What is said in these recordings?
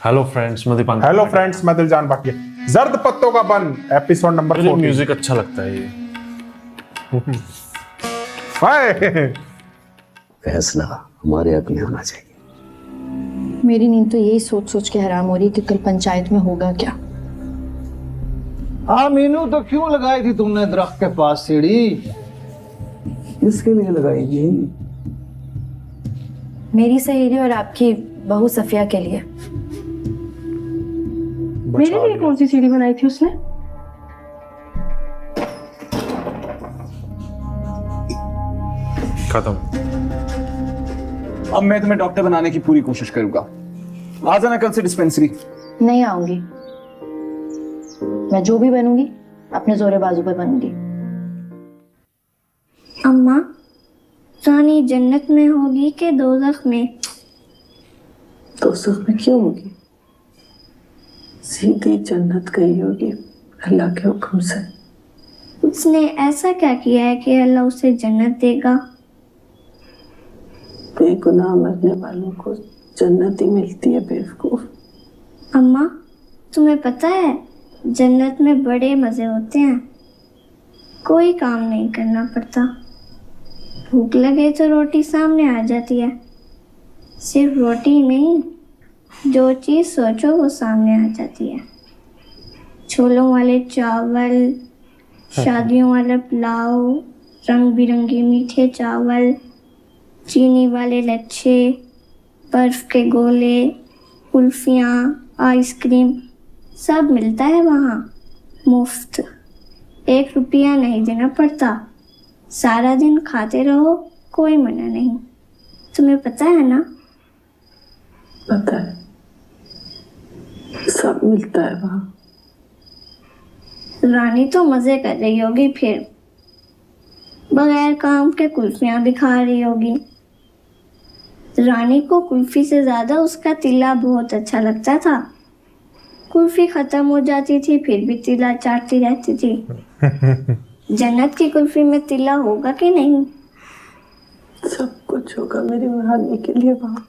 Hello friends, मैं Dipankar. Hello friends, मैं दिलजान भाटिया। जर्द पत्तों का बन एपिसोड नंबर 4। म्यूजिक अच्छा लगता है ये। फैसला हमारे हक में होना चाहिए। मेरी नींद तो यही सोच सोच के हराम हो रही कि कल पंचायत में होगा क्या। हाँ मीनू, तो क्यों लगाई थी तुमने दरख्त के पास सीढ़ी? किसके लिए लगाएगी? मेरी सहेली और आपकी बहू सफिया के लिए। मेरे लिए कौन सी सीढ़ी बनाई थी उसने? खत्म। अब मैं तुम्हें डॉक्टर बनाने की पूरी कोशिश करूंगा। आ जाना कल से डिस्पेंसरी। नहीं आऊंगी। मैं जो भी बनूंगी अपने जोरे बाजू पे बनूंगी। अम्मा, रानी जन्नत में होगी कि दोज़ख में? दोज़ख में क्यों होगी? सीधी जन्नत गई होगी अल्लाह के हुक्म से। उसने ऐसा क्या किया है कि अल्लाह उसे जन्नत देगा? बेगुनाह मरने वालों को जन्नत ही मिलती है बेवकूफ। अम्मा, तुम्हें पता है जन्नत में बड़े मजे होते हैं। कोई काम नहीं करना पड़ता। भूख लगे तो रोटी सामने आ जाती है। सिर्फ रोटी नहीं, जो चीज़ सोचो वो सामने आ जाती है। छोलों वाले चावल, शादियों वाला पुलाव, रंग बिरंगे मीठे चावल, चीनी वाले लच्छे, बर्फ के गोले, कुल्फियाँ, आइसक्रीम, सब मिलता है वहाँ मुफ्त। 1 रुपया नहीं देना पड़ता। सारा दिन खाते रहो, कोई मना नहीं। तुम्हें पता है ना? पता है, सब मिलता है वहाँ। रानी तो मजे कर रही होगी फिर। बगैर काम के कुल्फियाँ भी खा रही होगी। रानी को कुल्फी से ज्यादा उसका तिल्ला बहुत अच्छा लगता था। कुल्फी खत्म हो जाती थी फिर भी तिल्ला चाटती रहती थी। जन्नत की कुल्फी में तिल्ला होगा कि नहीं? सब कुछ होगा मेरी रानी के लिए वहाँ।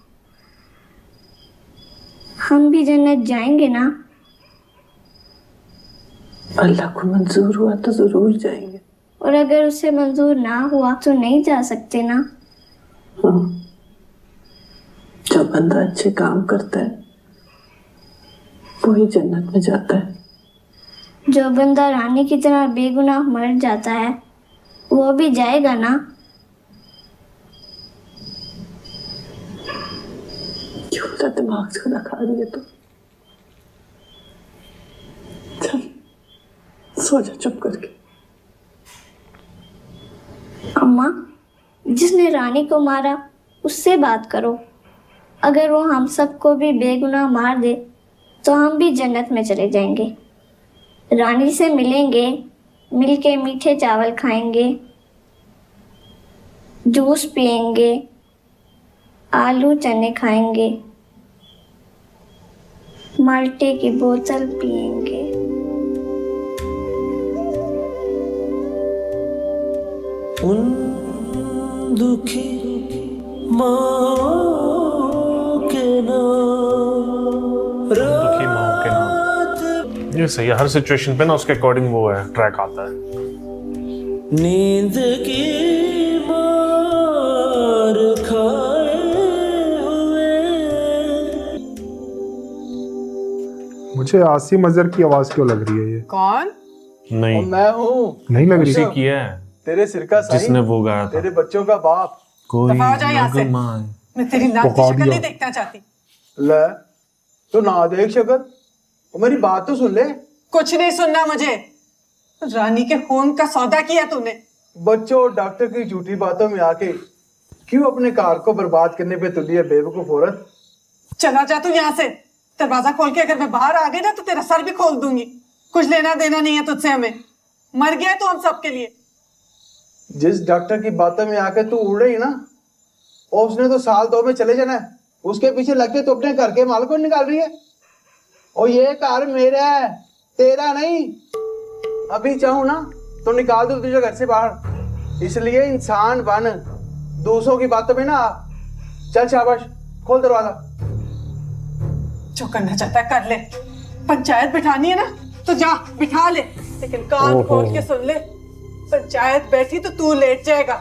हम भी जन्नत जाएंगे ना? अल्लाह को मंजूर हुआ तो जरूर जाएंगे। और अगर उसे मंजूर ना हुआ तो नहीं जा सकते ना? हाँ, जो बंदा अच्छे काम करता है वही जन्नत में जाता है। जो बंदा रानी की तरह बेगुनाह मर जाता है वो भी जाएगा ना? क्यों मेरा दिमाग खाना खा रही है तू? चल सो जा चुप करके। अम्मा, जिसने रानी को मारा उससे बात करो। अगर वो हम सबको भी बेगुनाह मार दे तो हम भी जन्नत में चले जाएंगे। रानी से मिलेंगे, मिलके मीठे चावल खाएंगे, जूस पिएंगे, आलू चने खाएंगे, माल्टे की बोतल पिएंगे। उन दुखी दुखी माँ के नाम। ये सही है। हर सिचुएशन पे ना उसके अकॉर्डिंग वो है, ट्रैक आता है। नींद की मार खाए हुए। मुझे आसिम अजहर की आवाज क्यों लग रही है ये? कौन? नहीं, मैं हूँ नहीं लग रही। उसी की है तेरे सिर का साईं, जिसने वो गाया था। तेरे बच्चों का बाप। कोई दफा हो जा यहाँ से। नगमा। मैं तेरी नाक की पका शक्ल दिया। नहीं देखना चाहती। ले तो ना देख शक्ल, और मेरी बात तो सुन ले। कुछ नहीं सुनना मुझे। रानी के खून का सौदा किया तूने। बच्चों और डॉक्टर की झूठी बातों में आके क्यों अपने कार को बर्बाद करने पे तुली है बेवकूफ औरत? चला जा तू यहाँ से। दरवाजा खोल के अगर मैं बाहर आ गई ना तो तेरा सर भी खोल दूंगी। कुछ लेना देना नहीं है तुझसे हमें। मर गया तू हम सब के लिए। जिस डॉक्टर की बातों में आके तू उड़ रही ना, और उसने तो साल 2 में चले जाना है। उसके पीछे लग के तो अपने घर के माल को निकाल रही है। और ये घर मेरा है, तेरा नहीं। अभी चाहूं ना तो निकाल दूं तुझे घर से बाहर। इसलिए इंसान बन, दूसरों की बातों में ना आ। चल शाबाश, खोल दरवाजा। जो करना चाहता है कर ले। पंचायत बिठानी है ना तो जा बिठा ले, लेकिन कान खोल के सुन ले, पंचायत बैठी तो तू लेट जाएगा।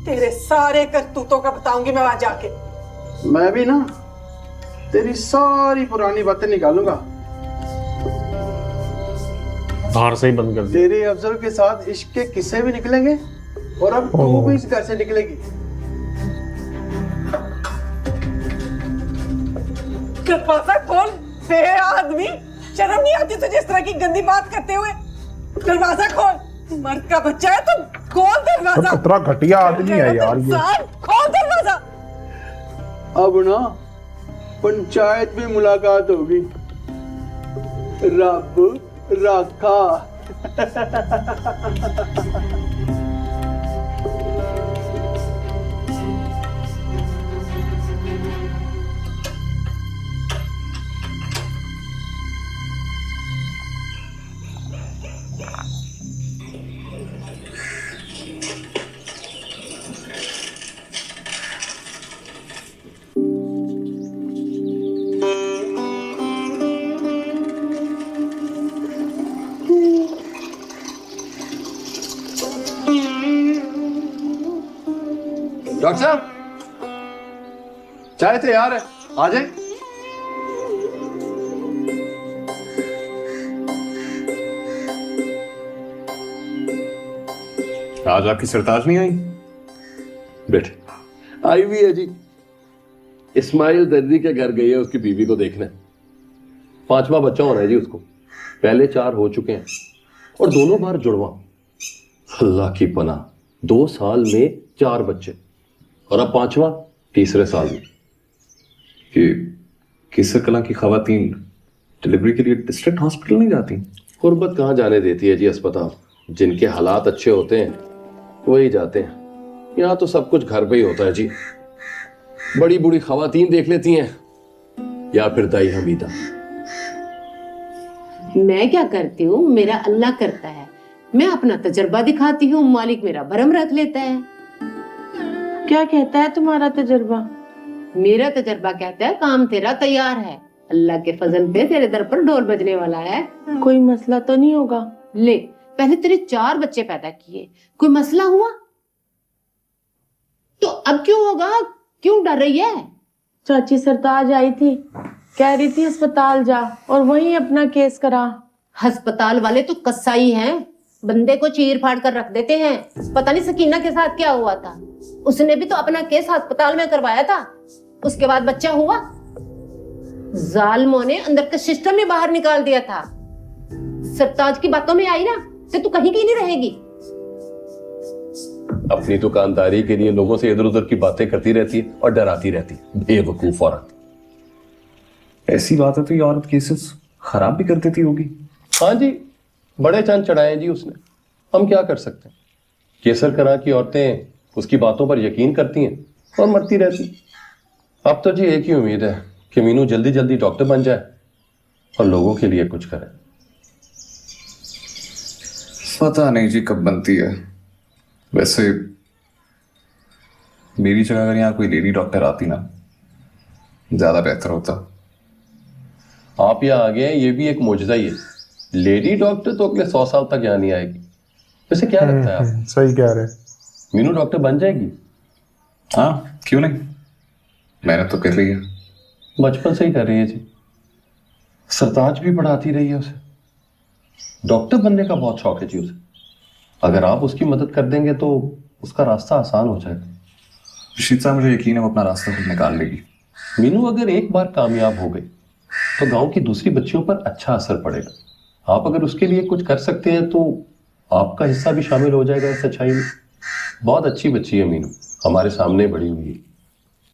तेरे सारे करतूतों का बताऊंगी मैं वहां जाके। मैं भी ना तेरी सारी पुरानी बातें निकालूंगा। बाहर से ही बंद कर दे। तेरे अफजल के साथ इश्क के किस्से भी निकलेंगे और अब तू भी इस घर से निकलेगी। दरवाजा खोल बे आदमी, शर्म नहीं आती तुझे इस तरह की गंदी बात करते हुए? दरवाजा खोल, मर्द का बच्चा है तू, खोल दरवाजा। कितना घटिया आदमी है यार ये। खोल दरवाजा। अब ना पंचायत में मुलाकात होगी। रब रखा। डॉक्टर साहब, चाय तैयार है, आ जाए। आज आपकी सरताज नहीं आई? बेटे आई हुई है जी, इस्माइल दर्दी के घर गई है उसकी बीवी को देखने। 5वां बच्चा होना है जी उसको, पहले 4 हो चुके हैं और दोनों बार जुड़वा। अल्लाह की पनाह, 2 साल में 4 बच्चे और अब 5वां तीसरे साल में। कि किसर कला की खवातीन डिलीवरी के लिए डिस्ट्रिक्ट हॉस्पिटल नहीं जाती? गुर्बत कहाँ जाने देती है जी अस्पताल, जिनके हालात अच्छे होते हैं वही जाते हैं। यहाँ तो सब कुछ घर पे ही होता है जी। बड़ी बूढ़ी खवातीन देख लेती हैं या फिर दाई हमीदा। मैं क्या करती हूँ, मेरा अल्लाह करता है। मैं अपना तजर्बा दिखाती हूँ, मालिक मेरा भरम रख लेता है। क्या कहता है तुम्हारा तजर्बा? मेरा तजर्बा कहता है काम तेरा तैयार है, अल्लाह के फजल पे तेरे दर पर ढोल बजने वाला है। कोई मसला तो नहीं होगा? ले, पहले तेरे 4 बच्चे पैदा किए, कोई मसला हुआ? तो अब क्यों होगा? क्यों डर रही है? चाची सरताज आई थी, कह रही थी अस्पताल जा और वहीं अपना केस करा। अस्पताल वाले तो कसाई हैं, बंदे को चीर फाड़ कर रख देते हैं। पता नहीं सकीना के साथ क्या हुआ था, उसने भी तो अपना केस अस्पताल में करवाया था, उसके बाद बच्चा हुआ। जालिमों ने अंदर के सिस्टम में बाहर निकाल दिया था। सरताज की बातों में आई ना तो तू कहीं की नहीं रहेगी। अपनी दुकानदारी के लिए लोगों से इधर उधर की बातें करती रहती है और डराती रहती है, बेवकूफ औरत। ऐसी बात है तो ये औरत केसेस खराब भी कर देती होगी। हाँ जी, बड़े चंद चढ़ाए जी उसने, हम क्या कर सकते हैं। केसर करा की औरतें उसकी बातों पर यकीन करती हैं और मरती रहती। अब तो जी एक ही उम्मीद है कि मीनू जल्दी जल्दी डॉक्टर बन जाए और लोगों के लिए कुछ करे। पता नहीं जी कब बनती है। वैसे मेरी जगह अगर यहाँ कोई लेडी डॉक्टर आती ना, ज्यादा बेहतर होता। आप यहाँ आ गए, ये भी एक मौजूदा ही है। लेडी डॉक्टर तो अगले 100 साल तक यहाँ नहीं आएगी। वैसे क्या लगता है आप, सही कह रहे, मीनू डॉक्टर बन जाएगी? हाँ क्यों नहीं, मेहनत तो कर रही है। बचपन से ही कर रही है जी, सरताज भी पढ़ाती रही है उसे। डॉक्टर बनने का बहुत शौक है जी उसे। अगर आप उसकी मदद कर देंगे तो उसका रास्ता आसान हो जाएगा। रशीद साहब मुझे यकीन है वो अपना रास्ता खुद निकाल लेगी। मीनू अगर एक बार कामयाब हो गई तो गांव की दूसरी बच्चियों पर अच्छा असर पड़ेगा। आप अगर उसके लिए कुछ कर सकते हैं तो आपका हिस्सा भी शामिल हो जाएगा इस सच्चाई में। बहुत अच्छी बच्ची है मीनू, हमारे सामने बड़ी हुई है।